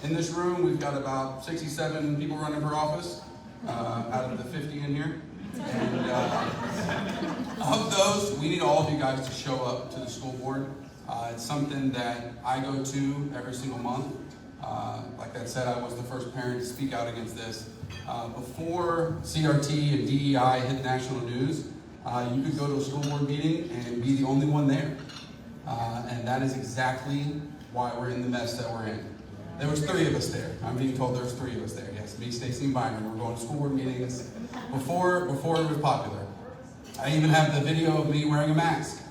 In this room, we've got about 67 people running for office out of the 50 in here. And of those, we need all of you guys to show up to the school board. It's something that I go to every single month. Like I said, I was the first parent to speak out against this. Before CRT and DEI hit national news, you could go to a school board meeting and be the only one there. And that is exactly why we're in the mess that we're in. There was 3 of us there. I'm being told there was 3 of us there. Yes, me, Stacy, and Byron. We're going to school board meetings before it was popular. I even have the video of me wearing a mask,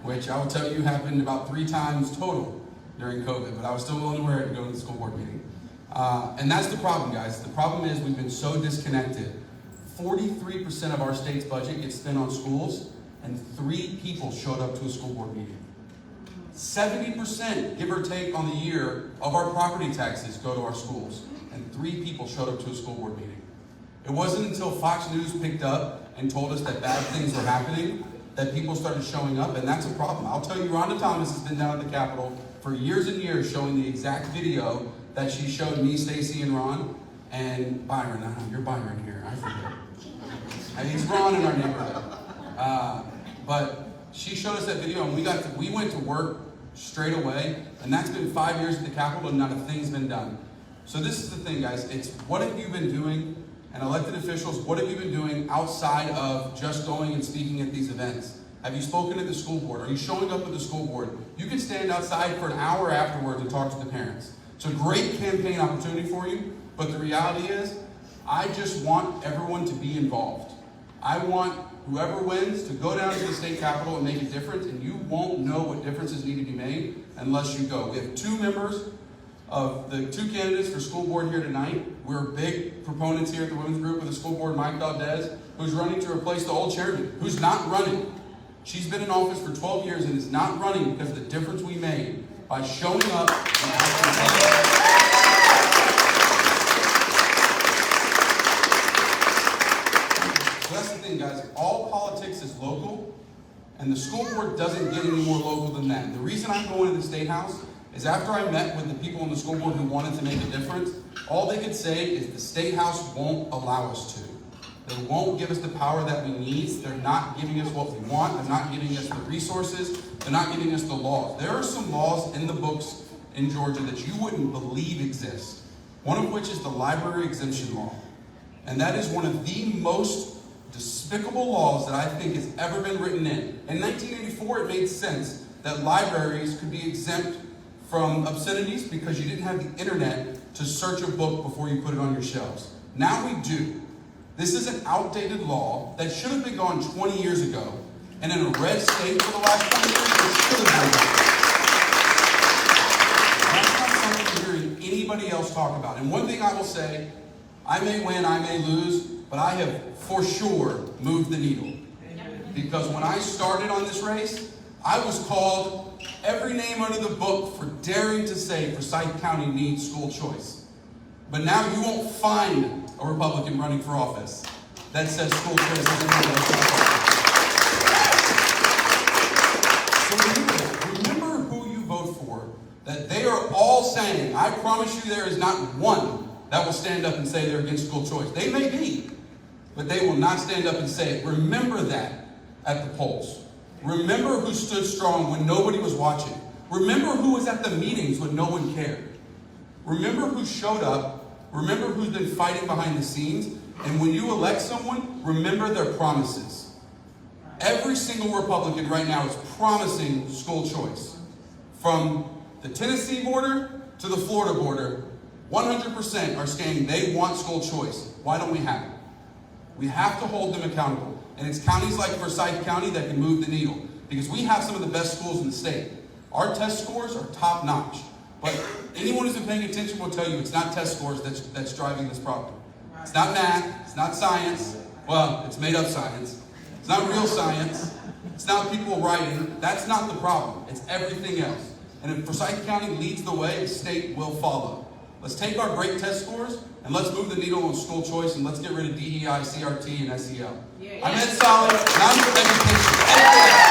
which I will tell you happened about 3 times total during COVID, but I was still willing to wear it to go to the school board meeting. And that's the problem, guys. The problem is we've been so disconnected. 43% of our state's budget gets spent on schools, and 3 people showed up to a school board meeting. 70%, give or take on the year, of our property taxes go to our schools, and 3 people showed up to a school board meeting. It wasn't until Fox News picked up and told us that bad things were happening that people started showing up, and that's a problem. I'll tell you, Rhonda Thomas has been down at the Capitol for years and years showing the exact video that she showed me, Stacy, and Ron, and Byron. You're Byron here, I forget. He's Ron in our neighborhood. But she showed us that video, and we went to work straight away, and that's been 5 years at the Capitol, and not a thing's been done. So this is the thing, guys. It's what have you been doing, and elected officials, what have you been doing outside of just going and speaking at these events? Have you spoken at the school board? Are you showing up at the school board? You can stand outside for an hour afterwards and talk to the parents. It's a great campaign opportunity for you, but the reality is, I just want everyone to be involved. I want whoever wins to go down to the state capitol and make a difference, and you won't know what differences need to be made unless you go. We have 2 members of the 2 candidates for school board here tonight. We're big proponents here at the women's group of the school board, Mike Valdez, who's running to replace the old chairman, who's not running. She's been in office for 12 years and is not running because of the difference we made by showing up and asking. So that's the thing, guys. All politics is local, and the school board doesn't get any more local than that. The reason I'm going to the State House is after I met with the people on the school board who wanted to make a difference, all they could say is the State House won't allow us to. They won't give us the power that we need. They're not giving us what we want. They're not giving us the resources. They're not giving us the laws. There are some laws in the books in Georgia that you wouldn't believe exist. One of which is the library exemption law. And that is one of the most despicable laws that I think has ever been written in. In 1984, it made sense that libraries could be exempt from obscenities because you didn't have the internet to search a book before you put it on your shelves. Now we do. This is an outdated law that should have been gone 20 years ago. And in a red state for the last 20 years, it should have been gone. That's not something you're hearing anybody else talk about. And one thing I will say, I may win, I may lose, but I have for sure moved the needle. Because when I started on this race, I was called every name under the book for daring to say Forsyth County needs school choice. But now you won't find a Republican running for office that says school choice isn't So remember who you vote for, that they are all saying, I promise you there is not one that will stand up and say they're against school choice. They may be, but they will not stand up and say it. Remember that at the polls. Remember who stood strong when nobody was watching. Remember who was at the meetings when no one cared. Remember who showed up. Remember who's been fighting behind the scenes. And when you elect someone, remember their promises. Every single Republican right now is promising school choice. From the Tennessee border to the Florida border, 100% are saying they want school choice. Why don't we have it? We have to hold them accountable. And it's counties like Forsyth County that can move the needle. Because we have some of the best schools in the state. Our test scores are top notch. But anyone who's been paying attention will tell you it's not test scores that's driving this problem. It's not math, it's not science. Well, it's made up science. It's not real science. It's not people writing. That's not the problem. It's everything else. And if Forsyth County leads the way, the state will follow. Let's take our great test scores and let's move the needle on school choice and let's get rid of DEI, CRT, and SEL. I'm Ed Solid, and I'm for education.